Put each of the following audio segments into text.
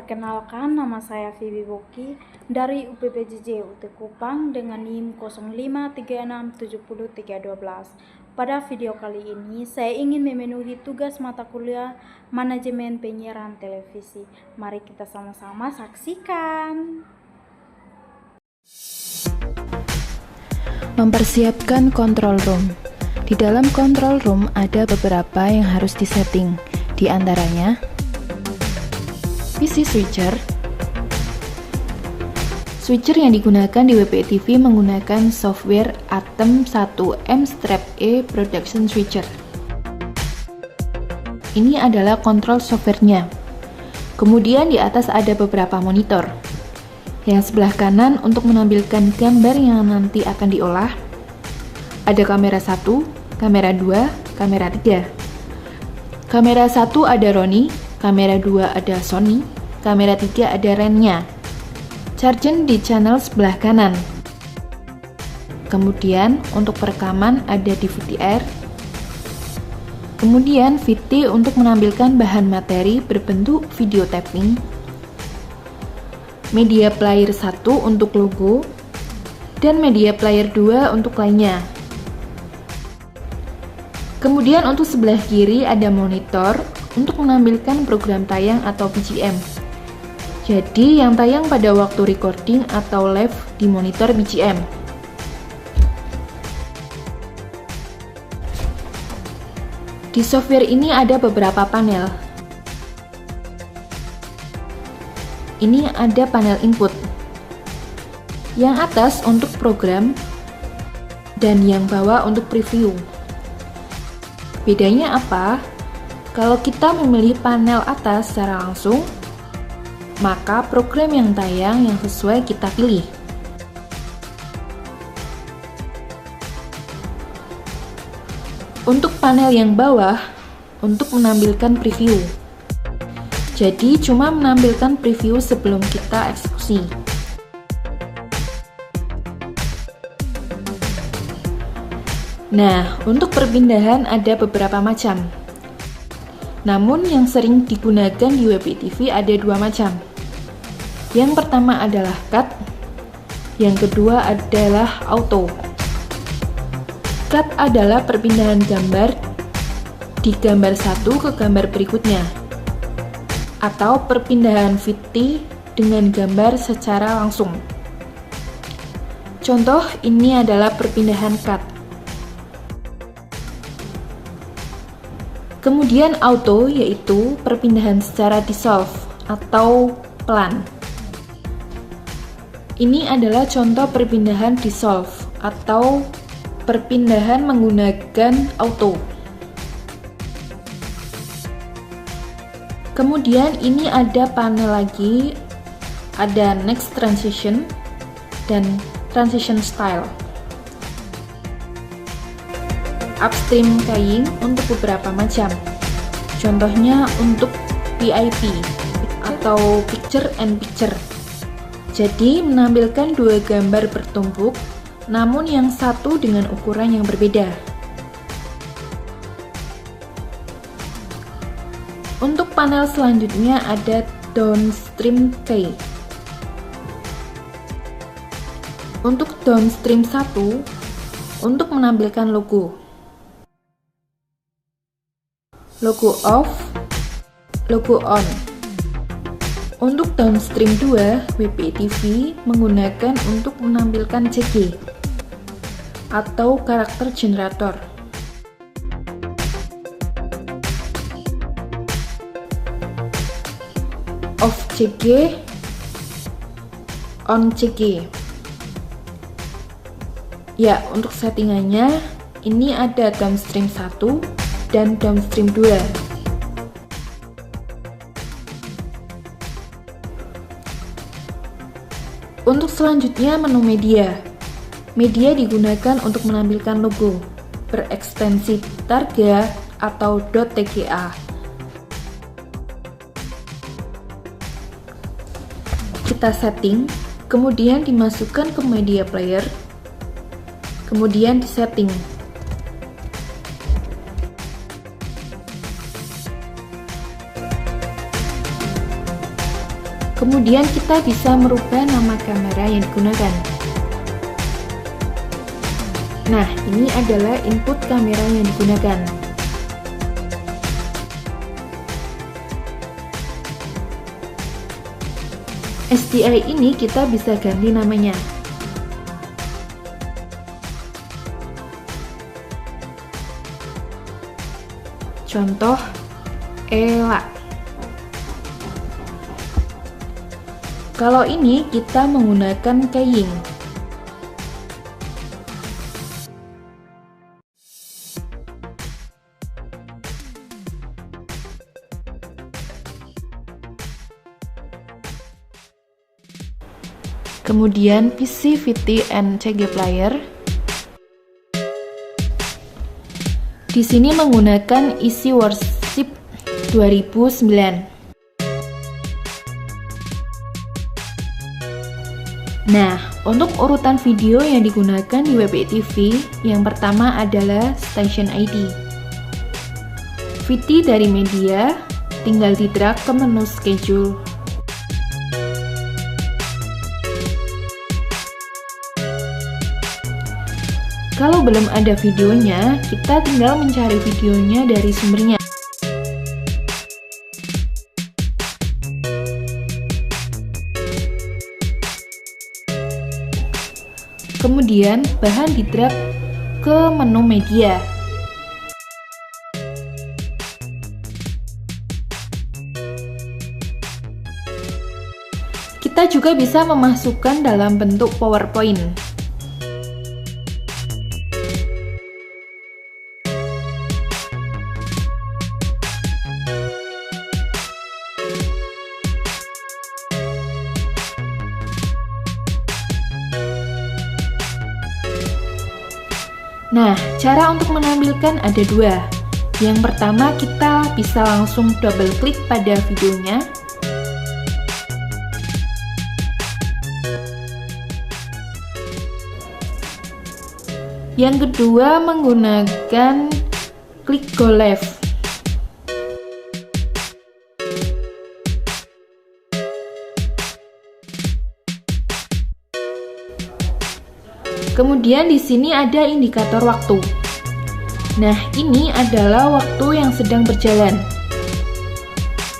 Perkenalkan, nama saya Vivi Boki dari UPPJJ UT Kupang dengan NIM 0536703212. Pada video kali ini, saya ingin memenuhi tugas mata kuliah Manajemen Penyiaran Televisi. Mari kita sama-sama saksikan. Mempersiapkan control room. Di dalam control room ada beberapa yang harus disetting. Di antaranya PC switcher. Switcher yang digunakan di WPI TV menggunakan software Atom 1 M-Strap-E Production Switcher. Ini adalah kontrol softwarenya. Kemudian di atas ada beberapa monitor. Yang sebelah kanan untuk menampilkan gambar yang nanti akan diolah. Ada kamera 1, kamera 2, kamera 3. Kamera 1 ada Roni, kamera 2 ada Sony, kamera 3 ada Rennya. Chargen di channel sebelah kanan. Kemudian untuk perekaman ada DVR. Kemudian VT untuk menampilkan bahan materi berbentuk video tapping. Media player 1 untuk logo dan media player 2 untuk lainnya. Kemudian untuk sebelah kiri ada monitor untuk menampilkan program tayang atau BGM. Jadi yang tayang pada waktu recording atau live di monitor BGM. Di software ini ada beberapa panel. Ini ada panel input. Yang atas untuk program dan yang bawah untuk preview. Bedanya apa? Kalau kita memilih panel atas secara langsung, maka program yang tayang yang sesuai kita pilih. Untuk panel yang bawah, untuk menampilkan preview. Jadi cuma menampilkan preview sebelum kita eksekusi. Nah, untuk perpindahan ada beberapa macam. Namun yang sering digunakan di WPI TV ada dua macam. Yang pertama adalah cut, yang kedua adalah auto. Cut adalah perpindahan gambar di gambar satu ke gambar berikutnya, atau perpindahan VT dengan gambar secara langsung. Contoh ini adalah perpindahan cut. Kemudian auto yaitu perpindahan secara dissolve atau pelan. Ini adalah contoh perpindahan dissolve atau perpindahan menggunakan auto. Kemudian ini ada panel lagi, ada next transition dan transition style. Upstream keying untuk beberapa macam. Contohnya untuk PIP atau picture in picture. Jadi menampilkan dua gambar bertumpuk, namun yang satu dengan ukuran yang berbeda. Untuk panel selanjutnya ada downstream key. Untuk downstream 1 untuk menampilkan logo. Logo off, logo on. Untuk downstream 2, WPI TV menggunakan untuk menampilkan CG atau karakter generator. Off CG, on CG. Ya, untuk settingannya ini ada downstream 1 dan downstream 2. Untuk selanjutnya menu media. Media digunakan untuk menampilkan logo berekstensi targa atau .tga. Kita setting, kemudian dimasukkan ke media player, kemudian disetting. Kemudian kita bisa merubah nama kamera yang digunakan. Nah, ini adalah input kamera yang digunakan. SDI ini kita bisa ganti namanya. Contoh, Ela. Kalau ini kita menggunakan keying. Kemudian PC, VT, and CG Player. Di sini menggunakan Easy Worship 2009. Nah, untuk urutan video yang digunakan di WebTV, yang pertama adalah Station ID. VT dari media, tinggal di-drag ke menu schedule. Kalau belum ada videonya, kita tinggal mencari videonya dari sumbernya. Kemudian, bahan di-drag ke menu media. Kita juga bisa memasukkan dalam bentuk PowerPoint. Nah, cara untuk menampilkan ada dua. Yang pertama, kita bisa langsung double klik pada videonya. Yang kedua, menggunakan klik go live. Kemudian di sini ada indikator waktu. Nah, ini adalah waktu yang sedang berjalan.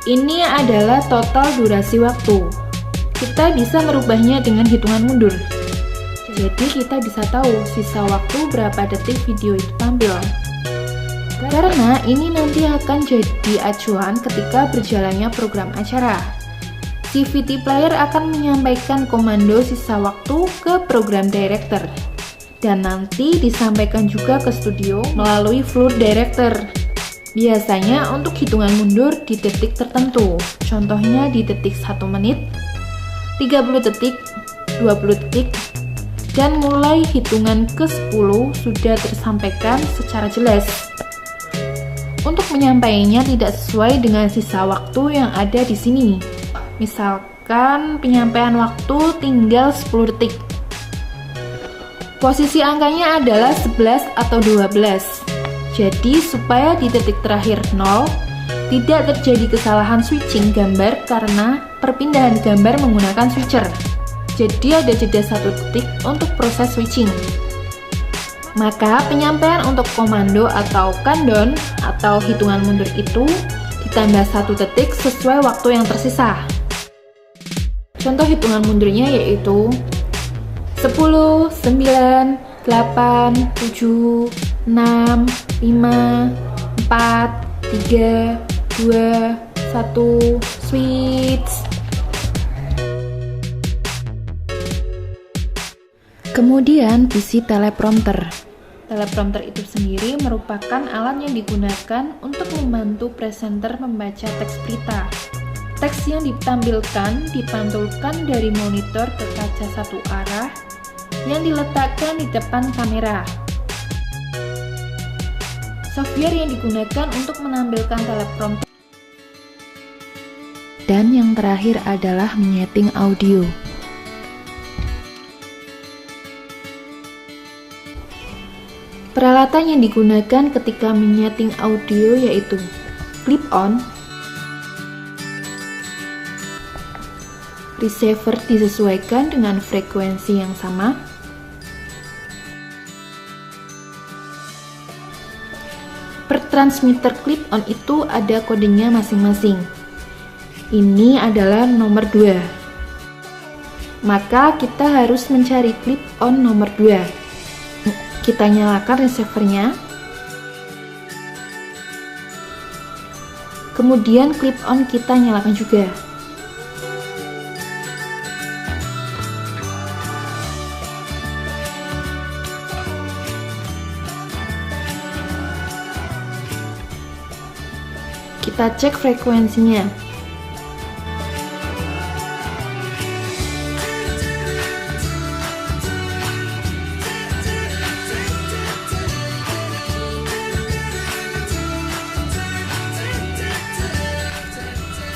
Ini adalah total durasi waktu. Kita bisa merubahnya dengan hitungan mundur. Jadi kita bisa tahu sisa waktu berapa detik video itu tampil. Karena ini nanti akan jadi acuan ketika berjalannya program acara. Si VT Player akan menyampaikan komando sisa waktu ke program director dan nanti disampaikan juga ke studio melalui floor director. Biasanya untuk hitungan mundur di detik tertentu, contohnya di detik 1 menit, 30 detik, 20 detik, dan mulai hitungan ke-10 sudah tersampaikan secara jelas. Untuk menyampaikannya tidak sesuai dengan sisa waktu yang ada di sini. Misalkan penyampaian waktu tinggal 10 detik. Posisi angkanya adalah 11 atau 12. Jadi supaya di detik terakhir 0, tidak terjadi kesalahan switching gambar karena perpindahan gambar menggunakan switcher. Jadi ada jeda 1 detik untuk proses switching. Maka penyampaian untuk komando atau countdown atau hitungan mundur itu ditambah 1 detik sesuai waktu yang tersisa. Contoh hitungan mundurnya yaitu 10, 9, 8, 7, 6, 5, 4, 3, 2, 1, switch. Kemudian PC teleprompter. Teleprompter itu sendiri merupakan alat yang digunakan untuk membantu presenter membaca teks berita. Teks yang ditampilkan dipantulkan dari monitor ke kaca satu arah yang diletakkan di depan kamera. Software yang digunakan untuk menampilkan teleprompter. Dan yang terakhir adalah menyeting audio. Peralatan yang digunakan ketika menyeting audio yaitu clip-on, receiver disesuaikan dengan frekuensi yang sama. Per transmitter clip-on itu ada kodenya masing-masing. Ini adalah nomor 2. Maka kita harus mencari clip-on nomor 2. Kita nyalakan receivernya. Kemudian clip-on kita nyalakan juga. Kita cek frekuensinya.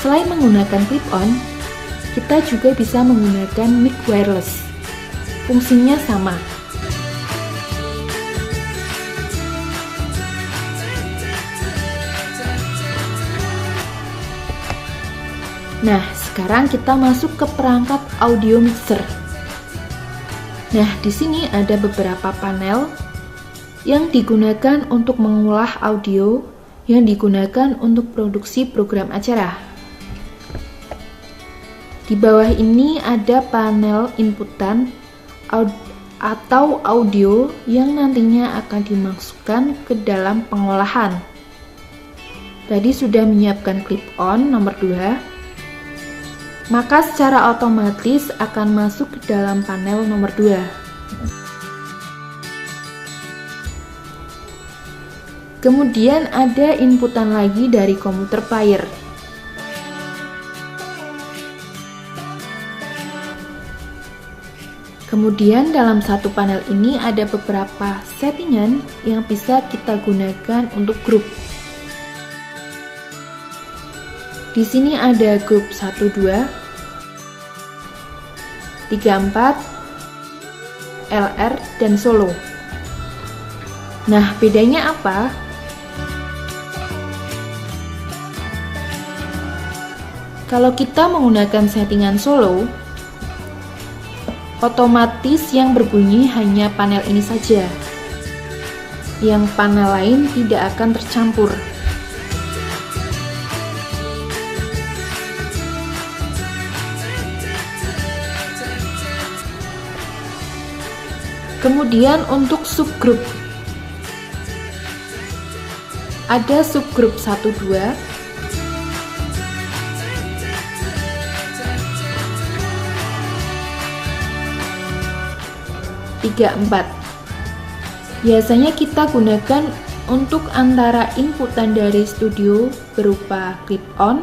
Selain menggunakan clip-on, kita juga bisa menggunakan mic wireless. Fungsinya sama. Nah, sekarang kita masuk ke perangkat audio mixer. Nah, di sini ada beberapa panel yang digunakan untuk mengolah audio yang digunakan untuk produksi program acara. Di bawah ini ada panel inputan atau audio yang nantinya akan dimasukkan ke dalam pengolahan. Tadi sudah menyiapkan clip-on nomor 2, maka secara otomatis akan masuk ke dalam panel nomor 2. Kemudian ada inputan lagi dari komputer player. Kemudian dalam satu panel ini ada beberapa settingan yang bisa kita gunakan untuk grup. Di sini ada grup 1, 2, 3, 4, LR, dan solo. Nah, bedanya apa? Kalau kita menggunakan settingan solo, otomatis yang berbunyi hanya panel ini saja. Yang panel lain tidak akan tercampur. Kemudian untuk subgroup, ada subgroup 1, 2, 3, 4. Biasanya kita gunakan untuk antara inputan dari studio berupa clip-on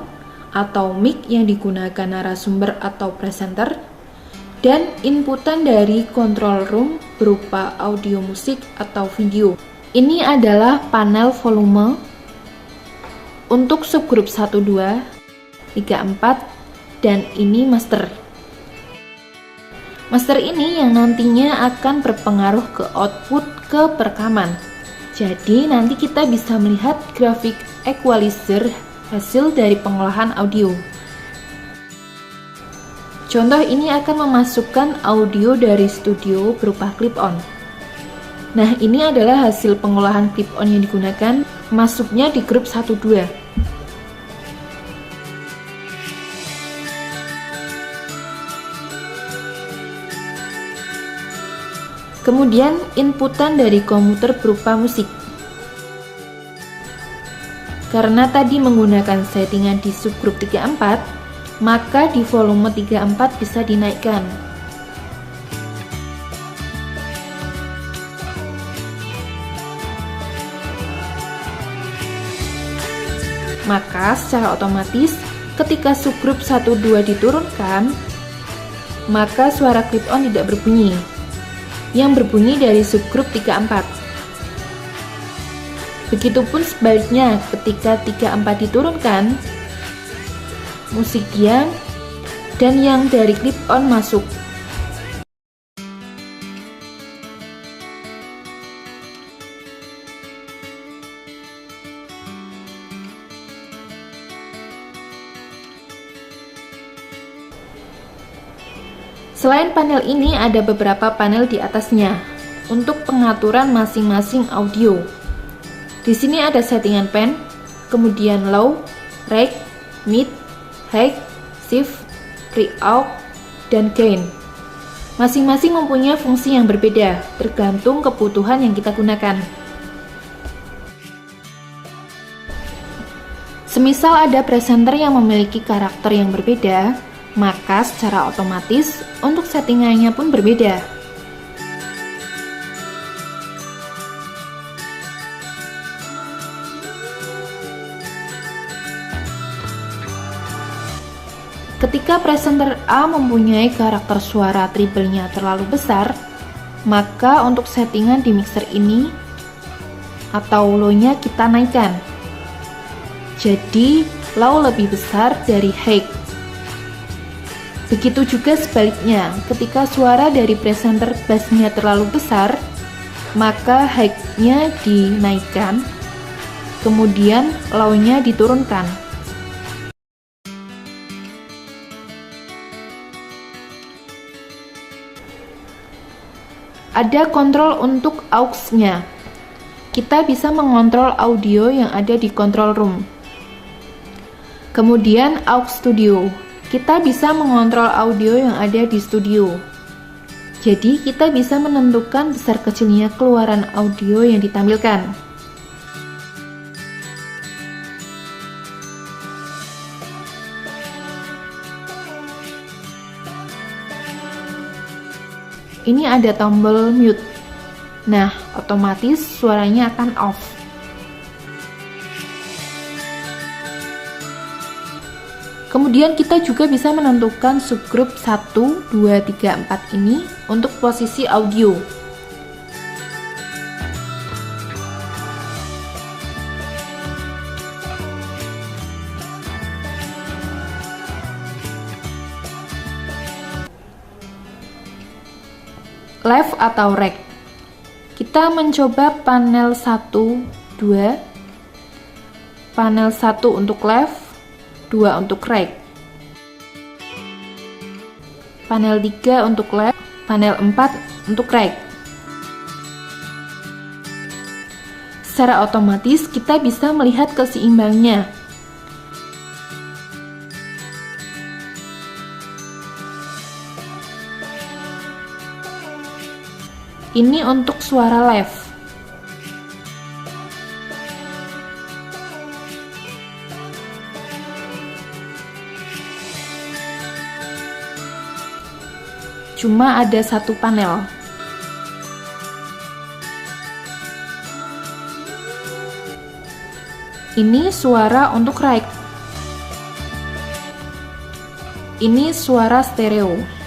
atau mic yang digunakan narasumber atau presenter, dan inputan dari control room berupa audio musik atau video. Ini adalah panel volume untuk subgroup 1, 2, 3, 4, dan ini master. Master ini yang nantinya akan berpengaruh ke output ke perekaman. Jadi nanti kita bisa melihat grafik equalizer hasil dari pengolahan audio. Contoh ini akan memasukkan audio dari studio berupa clip-on. Nah, ini adalah hasil pengolahan clip-on yang digunakan, masuknya di grup 1, 2. Kemudian inputan dari komputer berupa musik. Karena tadi menggunakan settingan di subgroup 3, 4, maka di volume 3, 4 bisa dinaikkan. Maka secara otomatis ketika subgroup 1, 2 diturunkan, maka suara clip-on tidak berbunyi. Yang berbunyi dari subgroup 3, 4. Begitupun sebaliknya, ketika 3, 4 diturunkan, musik diam dan yang dari clip-on masuk. Selain panel ini, ada beberapa panel di atasnya untuk pengaturan masing-masing audio. Di sini ada settingan pen, kemudian low, reg, mid, high, shift, pre-out, dan gain. Masing-masing mempunyai fungsi yang berbeda, tergantung kebutuhan yang kita gunakan. Semisal ada presenter yang memiliki karakter yang berbeda, maka secara otomatis untuk settingannya pun berbeda. Ketika presenter A mempunyai karakter suara treble-nya terlalu besar, maka untuk settingan di mixer ini atau low-nya kita naikkan. Jadi low lebih besar dari high. Begitu juga sebaliknya, ketika suara dari presenter bass-nya terlalu besar, maka high-nya dinaikkan, kemudian low-nya diturunkan. Ada kontrol untuk aux-nya. Kita bisa mengontrol audio yang ada di control room. Kemudian aux studio. Kita bisa mengontrol audio yang ada di studio. Jadi kita bisa menentukan besar kecilnya keluaran audio yang ditampilkan. Ini ada tombol mute. Nah, otomatis suaranya akan off. Kemudian kita juga bisa menentukan subgroup 1, 2, 3, 4 ini untuk posisi audio. Left atau right. Kita mencoba panel 1, 2. Panel 1 untuk left, 2 untuk right. Panel 3 untuk left, panel 4 untuk right. Secara otomatis kita bisa melihat keseimbangnya. Ini untuk suara left. Cuma ada satu panel. Ini suara untuk right. Ini suara stereo.